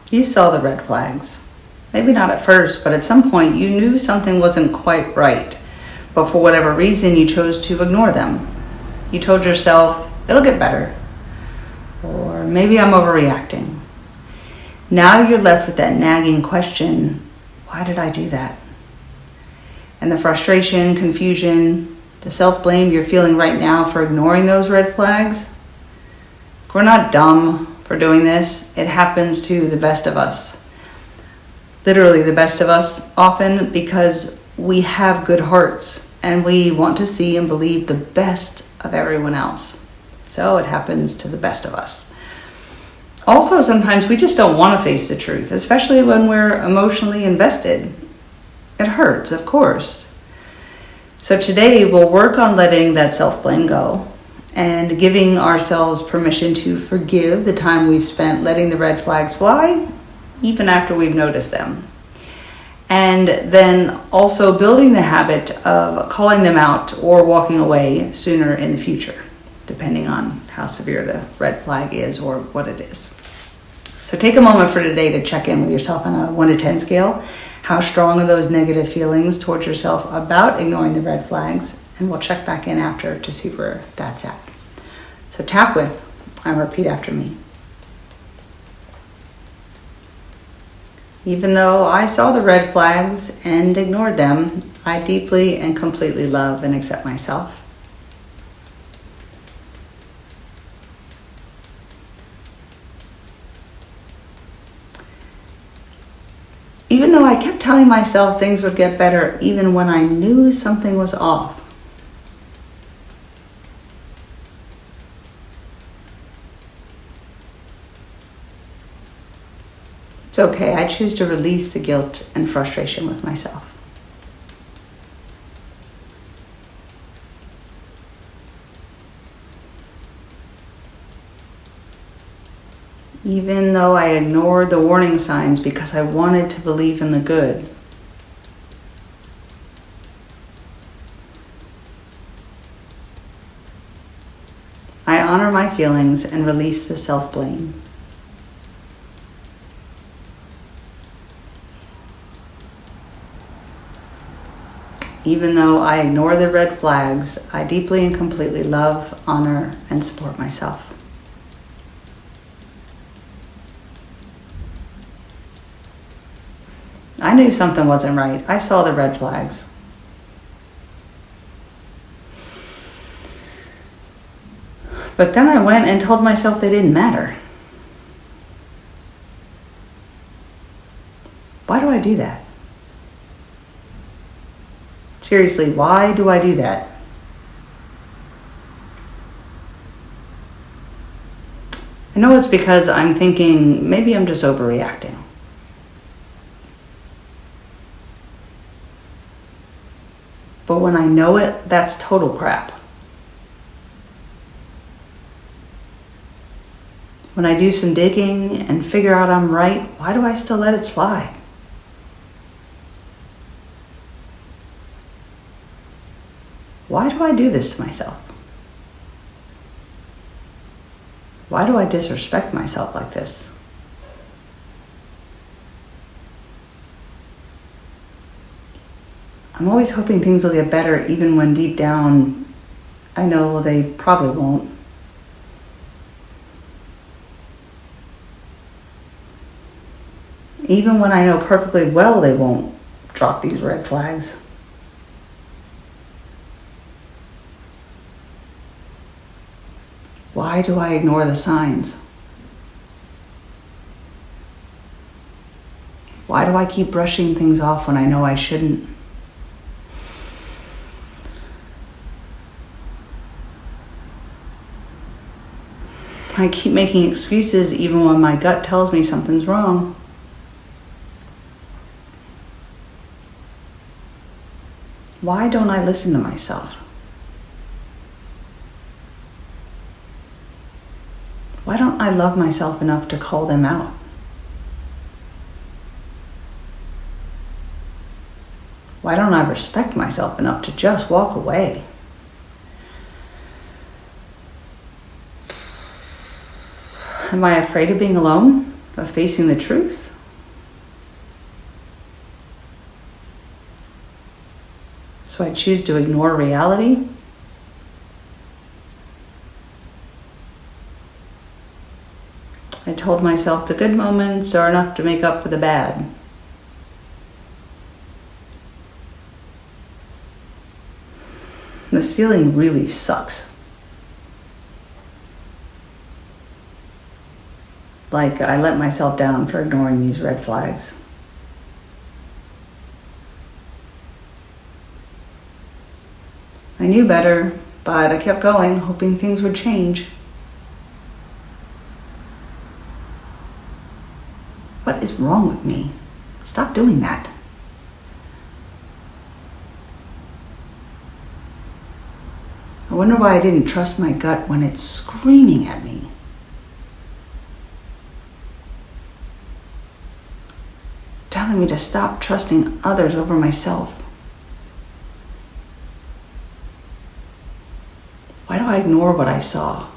You saw the red flags. Maybe not at first, but at some point you knew something wasn't quite right. But for whatever reason, you chose to ignore them. You told yourself, it'll get better. Or maybe I'm overreacting. Now you're left with that nagging question, why did I do that? And the frustration, confusion, the self-blame you're feeling right now for ignoring those red flags. We're not dumb for doing this. It happens to the best of us. Literally the best of us, often because we have good hearts and we want to see and believe the best of everyone else. So it happens to the best of us. Also, sometimes we just don't want to face the truth, especially when we're emotionally invested. It hurts, of course. So today we'll work on letting that self-blame go and giving ourselves permission to forgive the time we've spent letting the red flags fly, even after we've noticed them. And then also building the habit of calling them out or walking away sooner in the future, depending on how severe the red flag is or what it is. So take a moment for today to check in with yourself on a 1 to 10 scale. How strong are those negative feelings towards yourself about ignoring the red flags? And we'll check back in after to see where that's at. So tap with and repeat after me. Even though I saw the red flags and ignored them, I deeply and completely love and accept myself. Even though I kept telling myself things would get better, even when I knew something was off. It's okay, I choose to release the guilt and frustration with myself. Even though I ignored the warning signs because I wanted to believe in the good. I honor my feelings and release the self-blame. Even though I ignore the red flags, I deeply and completely love, honor, and support myself. I knew something wasn't right. I saw the red flags. But then I went and told myself they didn't matter. Why do I do that? Seriously, why do I do that? I know it's because I'm thinking maybe I'm just overreacting. But when I know it, that's total crap. When I do some digging and figure out I'm right, why do I still let it slide? Why do I do this to myself? Why do I disrespect myself like this? I'm always hoping things will get better even when deep down I know they probably won't. Even when I know perfectly well they won't drop these red flags. Why do I ignore the signs? Why do I keep brushing things off when I know I shouldn't? I keep making excuses even when my gut tells me something's wrong. Why don't I listen to myself? Why don't I love myself enough to call them out? Why don't I respect myself enough to just walk away? Am I afraid of being alone? of facing the truth? So I choose to ignore reality? I told myself the good moments are enough to make up for the bad. This feeling really sucks. Like I let myself down for ignoring these red flags. I knew better, but I kept going, hoping things would change. What is wrong with me? Stop doing that. I wonder why I didn't trust my gut when it's screaming at me. Telling me to stop trusting others over myself. Why do I ignore what I saw?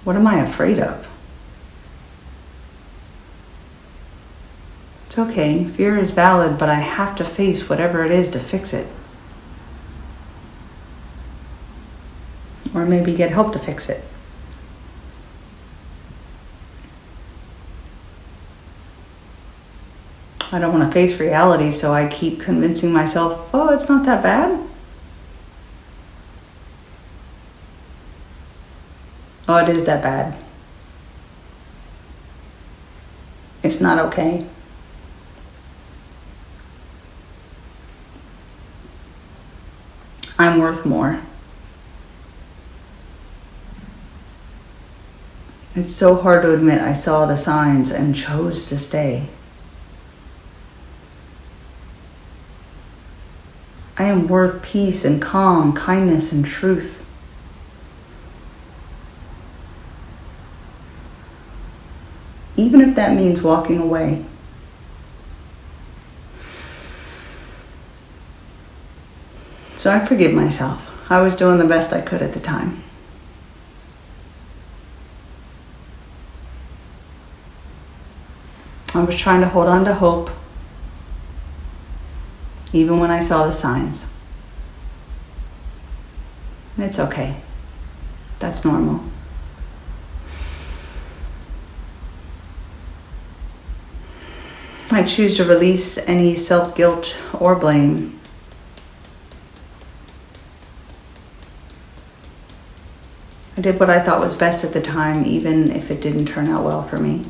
What am I afraid of? It's okay, fear is valid, but I have to face whatever it is to fix it. Or maybe get help to fix it. I don't want to face reality, so I keep convincing myself, oh, it's not that bad. Oh, it is that bad. It's not okay. I'm worth more. It's so hard to admit I saw the signs and chose to stay. I am worth peace and calm, kindness and truth. Even if that means walking away. So I forgive myself. I was doing the best I could at the time. I was trying to hold on to hope, even when I saw the signs. And it's okay. That's normal. I choose to release any self-guilt or blame. I did what I thought was best at the time, even if it didn't turn out well for me.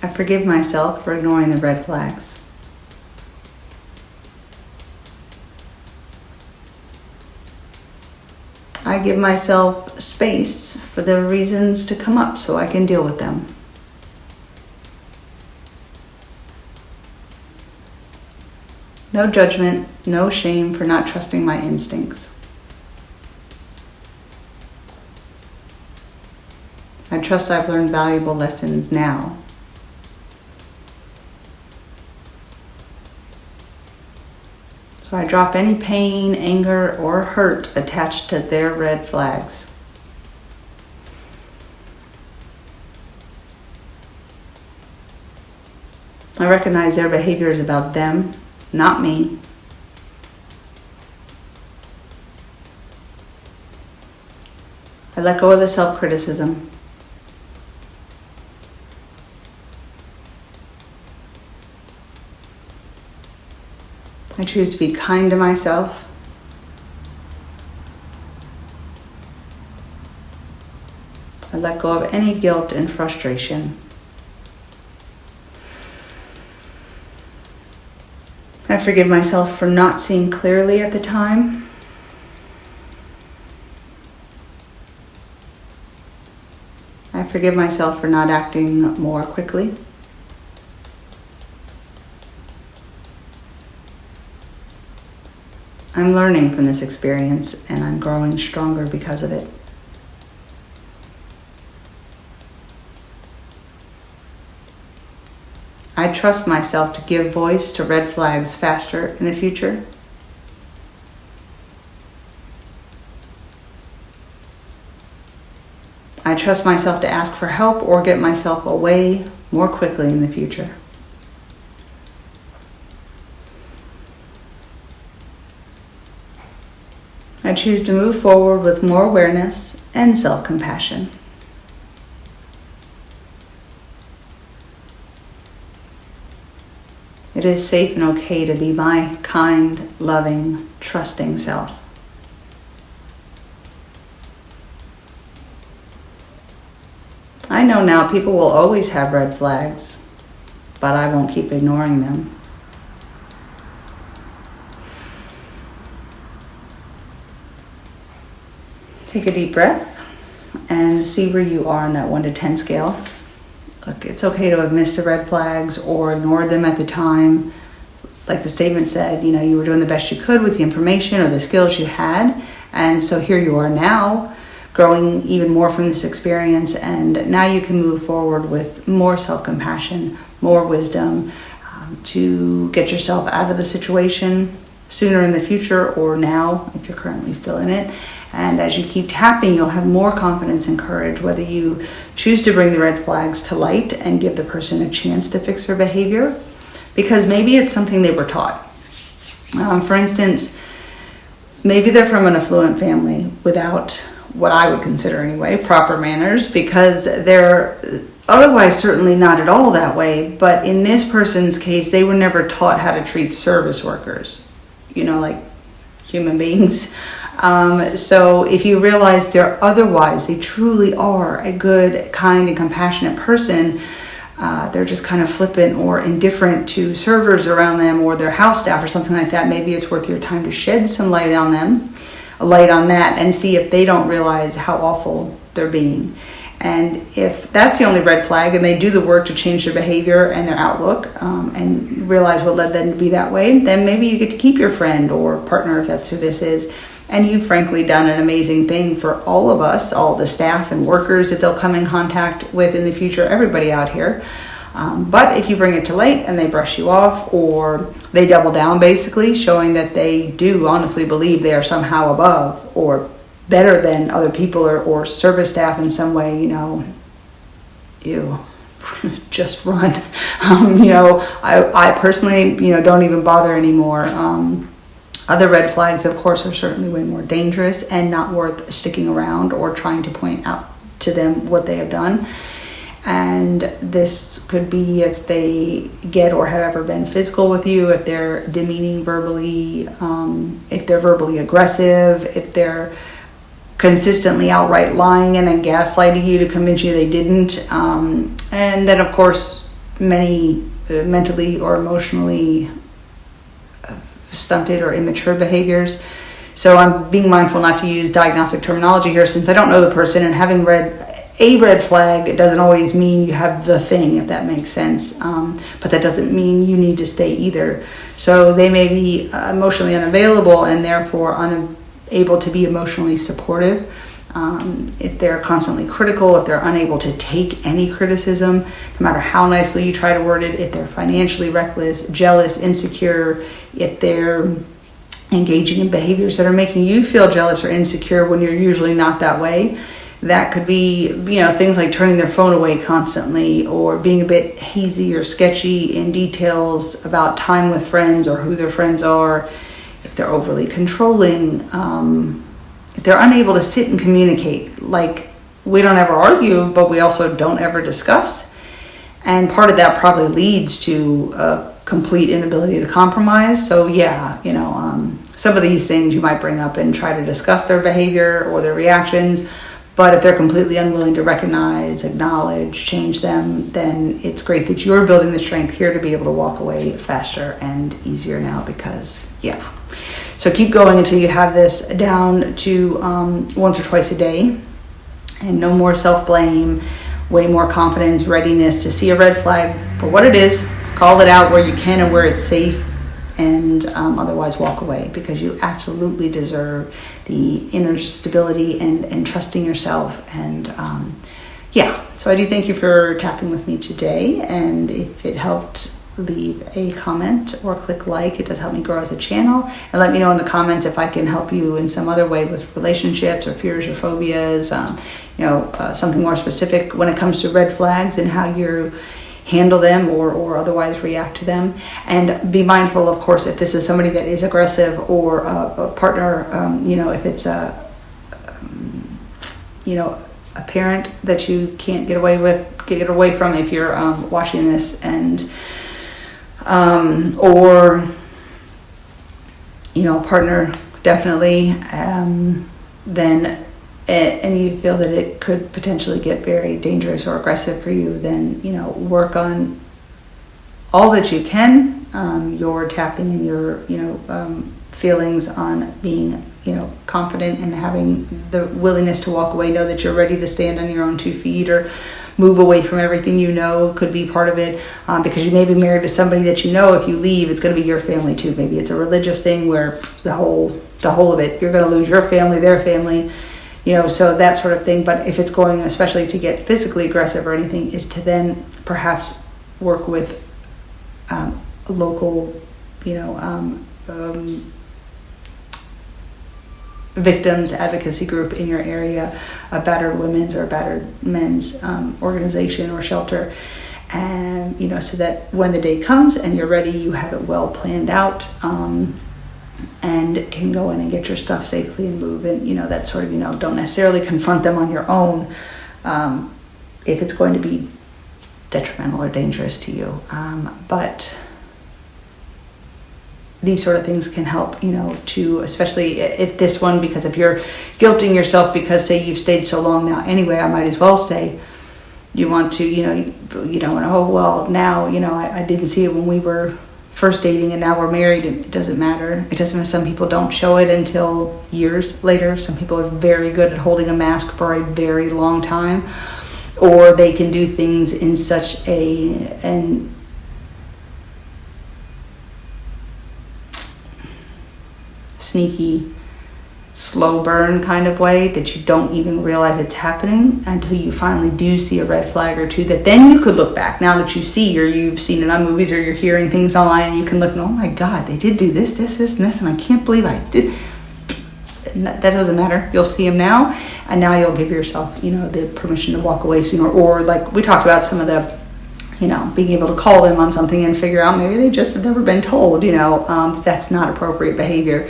I forgive myself for ignoring the red flags. I give myself space for the reasons to come up so I can deal with them. No judgment, no shame for not trusting my instincts. I trust I've learned valuable lessons now. So I drop any pain, anger, or hurt attached to their red flags. I recognize their behavior is about them, not me. I let go of the self-criticism. I choose to be kind to myself. I let go of any guilt and frustration. I forgive myself for not seeing clearly at the time. I forgive myself for not acting more quickly. I'm learning from this experience and I'm growing stronger because of it. I trust myself to give voice to red flags faster in the future. I trust myself to ask for help or get myself away more quickly in the future. I choose to move forward with more awareness and self-compassion. It is safe and okay to be my kind, loving, trusting self. I know now people will always have red flags, but I won't keep ignoring them. Take a deep breath and see where you are on that 1 to 10 scale. Look, it's okay to have missed the red flags or ignored them at the time. Like the statement said, you were doing the best you could with the information or the skills you had. And so here you are now, growing even more from this experience. And now you can move forward with more self-compassion, more wisdom, to get yourself out of the situation sooner in the future or now, if you're currently still in it. And as you keep tapping, you'll have more confidence and courage, whether you choose to bring the red flags to light and give the person a chance to fix their behavior, because maybe it's something they were taught. For instance, maybe they're from an affluent family without what I would consider anyway, proper manners, because they're otherwise certainly not at all that way. But in this person's case, they were never taught how to treat service workers, like human beings. So if you realize they're otherwise, they truly are a good, kind, and compassionate person, they're just kind of flippant or indifferent to servers around them or their house staff or something like that, maybe it's worth your time to shed some light on that, and see if they don't realize how awful they're being. And if that's the only red flag and they do the work to change their behavior and their outlook, and realize what led them to be that way, then maybe you get to keep your friend or partner, if that's who this is. And you've frankly done an amazing thing for all of us, all the staff and workers that they'll come in contact with in the future, everybody out here. But if you bring it to light and they brush you off, or they double down basically, showing that they do honestly believe they are somehow above or better than other people or service staff in some way, you just run. I personally, don't even bother anymore. Other red flags, of course, are certainly way more dangerous and not worth sticking around or trying to point out to them what they have done. And this could be if they get or have ever been physical with you, if they're demeaning verbally, if they're verbally aggressive, if they're consistently outright lying and then gaslighting you to convince you they didn't. And then, of course, many mentally or emotionally stunted or immature behaviors. So I'm being mindful not to use diagnostic terminology here, since I don't know the person, and having read a red flag, it doesn't always mean you have the thing, if that makes sense. But that doesn't mean you need to stay either. So they may be emotionally unavailable and therefore unable to be emotionally supportive. If they're constantly critical, if they're unable to take any criticism, no matter how nicely you try to word it, if they're financially reckless, jealous, insecure, if they're engaging in behaviors that are making you feel jealous or insecure when you're usually not that way. That could be, things like turning their phone away constantly, or being a bit hazy or sketchy in details about time with friends or who their friends are. If they're overly controlling, if they're unable to sit and communicate, like we don't ever argue, but we also don't ever discuss. And part of that probably leads to a complete inability to compromise. So some of these things you might bring up and try to discuss their behavior or their reactions. But if they're completely unwilling to recognize, acknowledge, change them, then it's great that you're building the strength here to be able to walk away faster and easier now, because, So keep going until you have this down to once or twice a day, and no more self-blame, way more confidence, readiness to see a red flag for what it is, call it out where you can and where it's safe, and otherwise walk away, because you absolutely deserve the inner stability and trusting yourself. And so I do thank you for tapping with me today, and if it helped leave a comment or click like. It does help me grow as a channel. And let me know in the comments if I can help you in some other way with relationships or fears or phobias, something more specific when it comes to red flags and how you handle them or otherwise react to them. And be mindful, of course, if this is somebody that is aggressive or a partner, if it's a parent that you can't get away from if you're watching this, and or a partner, definitely, then and you feel that it could potentially get very dangerous or aggressive for you, then work on all that you can, your tapping and your feelings on being confident and having the willingness to walk away. Know that you're ready to stand on your own 2 feet or move away from everything could be part of it, because you may be married to somebody that if you leave, it's going to be your family too. Maybe it's a religious thing where the whole of it, you're going to lose your family, their family, so that sort of thing. But if it's going especially to get physically aggressive or anything, is to then perhaps work with a local victims advocacy group in your area, a battered women's or a battered men's organization or shelter, and so that when the day comes and you're ready, you have it well planned out, and can go in and get your stuff safely and move. And that sort of don't necessarily confront them on your own if it's going to be detrimental or dangerous to you, but these sort of things can help, to, especially if this one, because if you're guilting yourself because, say, you've stayed so long now anyway, I might as well stay. You want to, now, I didn't see it when we were first dating and now we're married. It doesn't matter. It doesn't. Some people don't show it until years later. Some people are very good at holding a mask for a very long time, or they can do things in such an sneaky, slow burn kind of way that you don't even realize it's happening until you finally do see a red flag or two, that then you could look back now that you see, or you've seen it on movies, or you're hearing things online, and you can look and, oh my God, they did do this, and I can't believe I did. And that doesn't matter. You'll see them now, and now you'll give yourself, the permission to walk away sooner. Or like we talked about, some of the being able to call them on something and figure out maybe they just have never been told, that's not appropriate behavior.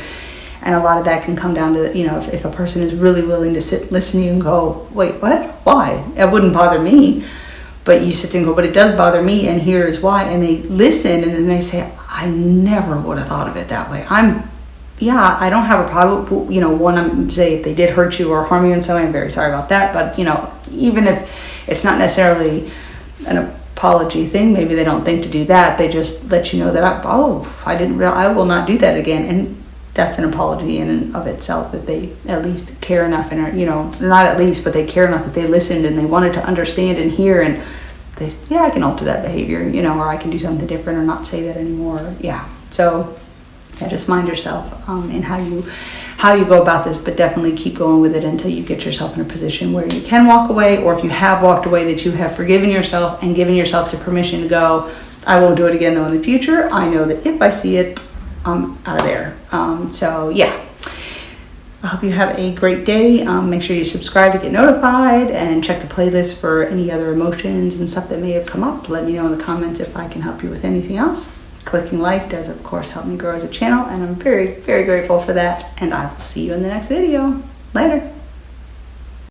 And a lot of that can come down to, if a person is really willing to listen to you and go, wait, what? Why? It wouldn't bother me. But you sit there and go, but it does bother me, and here is why. And they listen, and then they say, I never would have thought of it that way. I don't have a problem, say if they did hurt you or harm you in some way, I'm very sorry about that. But, even if it's not necessarily an apology thing, maybe they don't think to do that. They just let you know that, I will not do that again. And that's an apology in and of itself, that they at least care enough and are, not at least, but they care enough that they listened and they wanted to understand and hear, and they, I can alter that behavior, or I can do something different or not say that anymore. So just mind yourself in how you go about this, but definitely keep going with it until you get yourself in a position where you can walk away, or if you have walked away, that you have forgiven yourself and given yourself the permission to go, I won't do it again though in the future. I know that if I see it, I'm out of there. I hope you have a great day. Make sure you subscribe to get notified, and check the playlist for any other emotions and stuff that may have come up. Let me know in the comments if I can help you with anything else. Clicking like does, of course, help me grow as a channel, and I'm very, very grateful for that. And I will see you in the next video. Later.